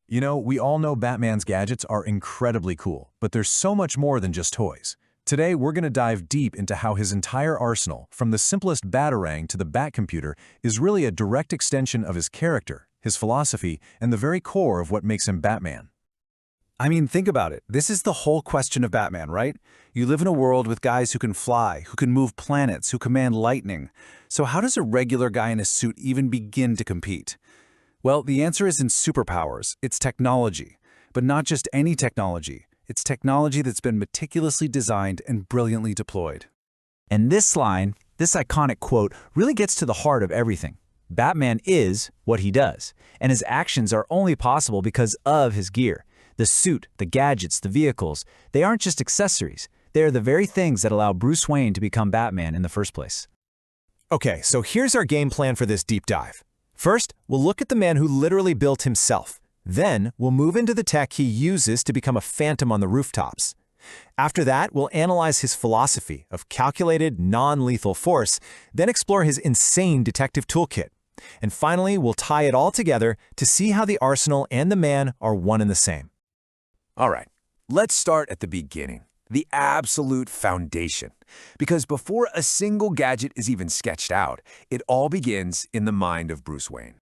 You know, we all know Batman's gadgets are incredibly cool, but there's so much more than just toys. Today, we're going to dive deep into how his entire arsenal, from the simplest batarang to the Batcomputer, is really a direct extension of his character, his philosophy, and the very core of what makes him Batman. I mean, think about it. This is the whole question of Batman, right? You live in a world with guys who can fly, who can move planets, who command lightning. So how does a regular guy in a suit even begin to compete? Well, the answer is in superpowers. It's technology. But not just any technology. It's technology that's been meticulously designed and brilliantly deployed. And this line, this iconic quote, really gets to the heart of everything. Batman is what he does, and his actions are only possible because of his gear. The suit, the gadgets, the vehicles, they aren't just accessories. They are the very things that allow Bruce Wayne to become Batman in the first place. Okay, so here's our game plan for this deep dive. First, we'll look at the man who literally built himself. Then, we'll move into the tech he uses to become a phantom on the rooftops. After that, we'll analyze his philosophy of calculated, non-lethal force, then explore his insane detective toolkit. And finally, we'll tie it all together to see how the arsenal and the man are one and the same. All right, let's start at the beginning, the absolute foundation. Because before a single gadget is even sketched out, it all begins in the mind of Bruce Wayne.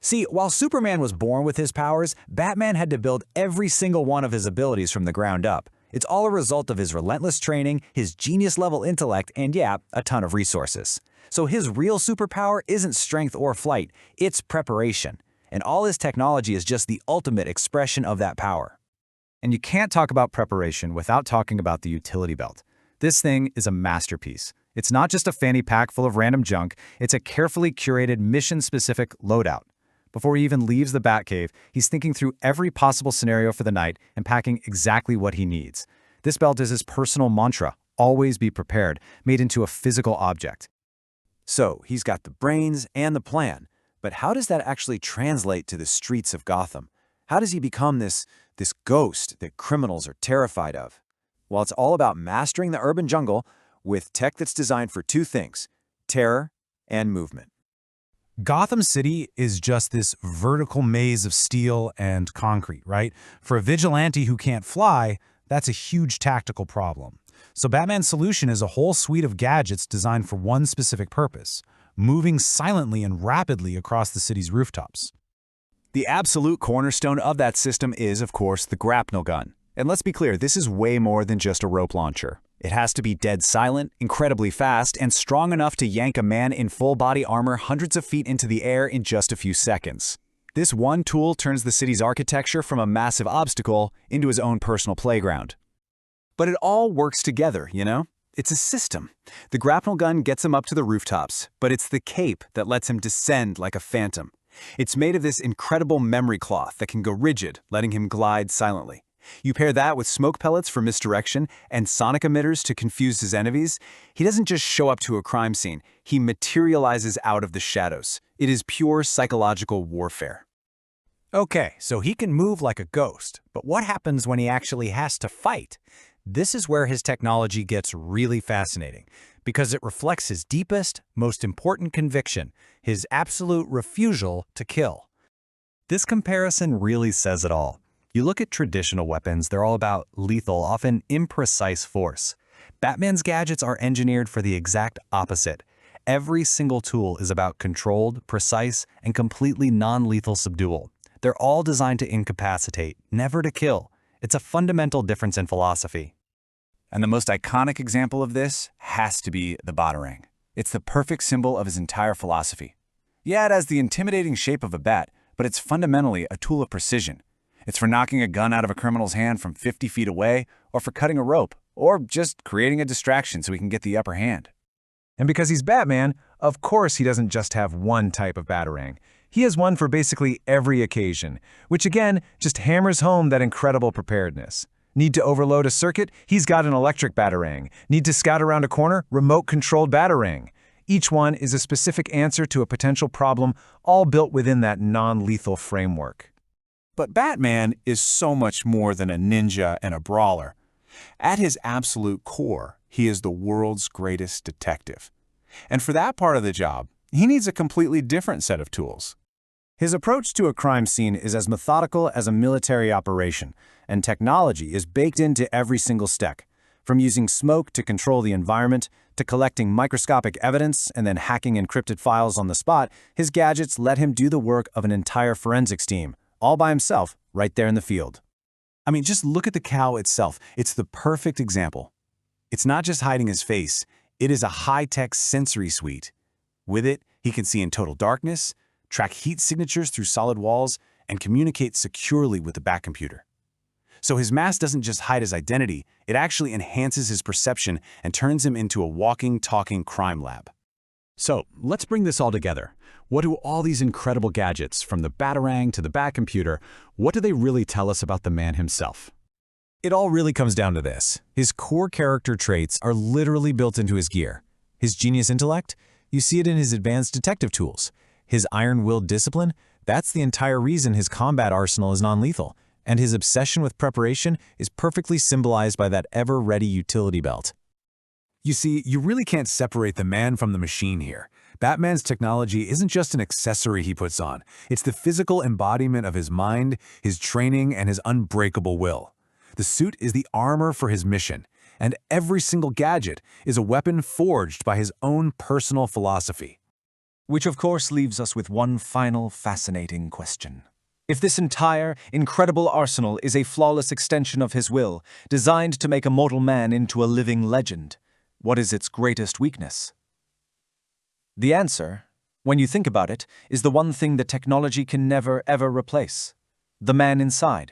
See, while Superman was born with his powers, Batman had to build every single one of his abilities from the ground up. It's all a result of his relentless training, his genius-level intellect, and yeah, a ton of resources. So his real superpower isn't strength or flight, it's preparation. And all his technology is just the ultimate expression of that power. And you can't talk about preparation without talking about the utility belt. This thing is a masterpiece. It's not just a fanny pack full of random junk, it's a carefully curated mission-specific loadout. Before he even leaves the Batcave, he's thinking through every possible scenario for the night and packing exactly what he needs. This belt is his personal mantra, always be prepared, made into a physical object. So, he's got the brains and the plan, but how does that actually translate to the streets of Gotham? How does he become this ghost that criminals are terrified of? Well, it's all about mastering the urban jungle with tech that's designed for two things: terror and movement. Gotham City is just this vertical maze of steel and concrete, right? For a vigilante who can't fly, that's a huge tactical problem. So Batman's solution is a whole suite of gadgets designed for one specific purpose: moving silently and rapidly across the city's rooftops. The absolute cornerstone of that system is, of course, the grapnel gun. And let's be clear, this is way more than just a rope launcher. It has to be dead silent, incredibly fast, and strong enough to yank a man in full-body armor hundreds of feet into the air in just a few seconds. This one tool turns the city's architecture from a massive obstacle into his own personal playground. But it all works together, you know? It's a system. The grapnel gun gets him up to the rooftops, but it's the cape that lets him descend like a phantom. It's made of this incredible memory cloth that can go rigid, letting him glide silently. You pair that with smoke pellets for misdirection and sonic emitters to confuse his enemies, he doesn't just show up to a crime scene, he materializes out of the shadows. It is pure psychological warfare. Okay, so he can move like a ghost, but what happens when he actually has to fight? This is where his technology gets really fascinating, because it reflects his deepest, most important conviction, his absolute refusal to kill. This comparison really says it all. You look at traditional weapons, they're all about lethal, often imprecise force. Batman's gadgets are engineered for the exact opposite. Every single tool is about controlled, precise, and completely non-lethal subdual. They're all designed to incapacitate, never to kill. It's a fundamental difference in philosophy. And the most iconic example of this has to be the batarang. It's the perfect symbol of his entire philosophy. Yeah, it has the intimidating shape of a bat, but it's fundamentally a tool of precision. It's for knocking a gun out of a criminal's hand from 50 feet away, or for cutting a rope, or just creating a distraction so he can get the upper hand. And because he's Batman, of course he doesn't just have one type of batarang. He has one for basically every occasion, which again just hammers home that incredible preparedness. Need to overload a circuit? He's got an electric batarang. Need to scout around a corner? Remote-controlled batarang. Each one is a specific answer to a potential problem, all built within that non-lethal framework. But Batman is so much more than a ninja and a brawler. At his absolute core, he is the world's greatest detective. And for that part of the job, he needs a completely different set of tools. His approach to a crime scene is as methodical as a military operation, and technology is baked into every single step. From using smoke to control the environment, to collecting microscopic evidence and then hacking encrypted files on the spot, his gadgets let him do the work of an entire forensics team, all by himself, right there in the field. I mean, just look at the cow itself. It's the perfect example. It's not just hiding his face, it is a high-tech sensory suite. With it, he can see in total darkness, track heat signatures through solid walls, and communicate securely with the Bat computer. So his mask doesn't just hide his identity, it actually enhances his perception and turns him into a walking, talking crime lab. So let's bring this all together. What do all these incredible gadgets, from the batarang to the Bat computer, what do they really tell us about the man himself? It all really comes down to this. His core character traits are literally built into his gear. His genius intellect? You see it in his advanced detective tools. His iron-willed discipline? That's the entire reason his combat arsenal is non-lethal. And his obsession with preparation is perfectly symbolized by that ever-ready utility belt. You see, you really can't separate the man from the machine here. Batman's technology isn't just an accessory he puts on. It's the physical embodiment of his mind, his training, and his unbreakable will. The suit is the armor for his mission, and every single gadget is a weapon forged by his own personal philosophy. Which of course leaves us with one final fascinating question. If this entire, incredible arsenal is a flawless extension of his will, designed to make a mortal man into a living legend, what is its greatest weakness? The answer, when you think about it, is the one thing that technology can never, ever replace: the man inside.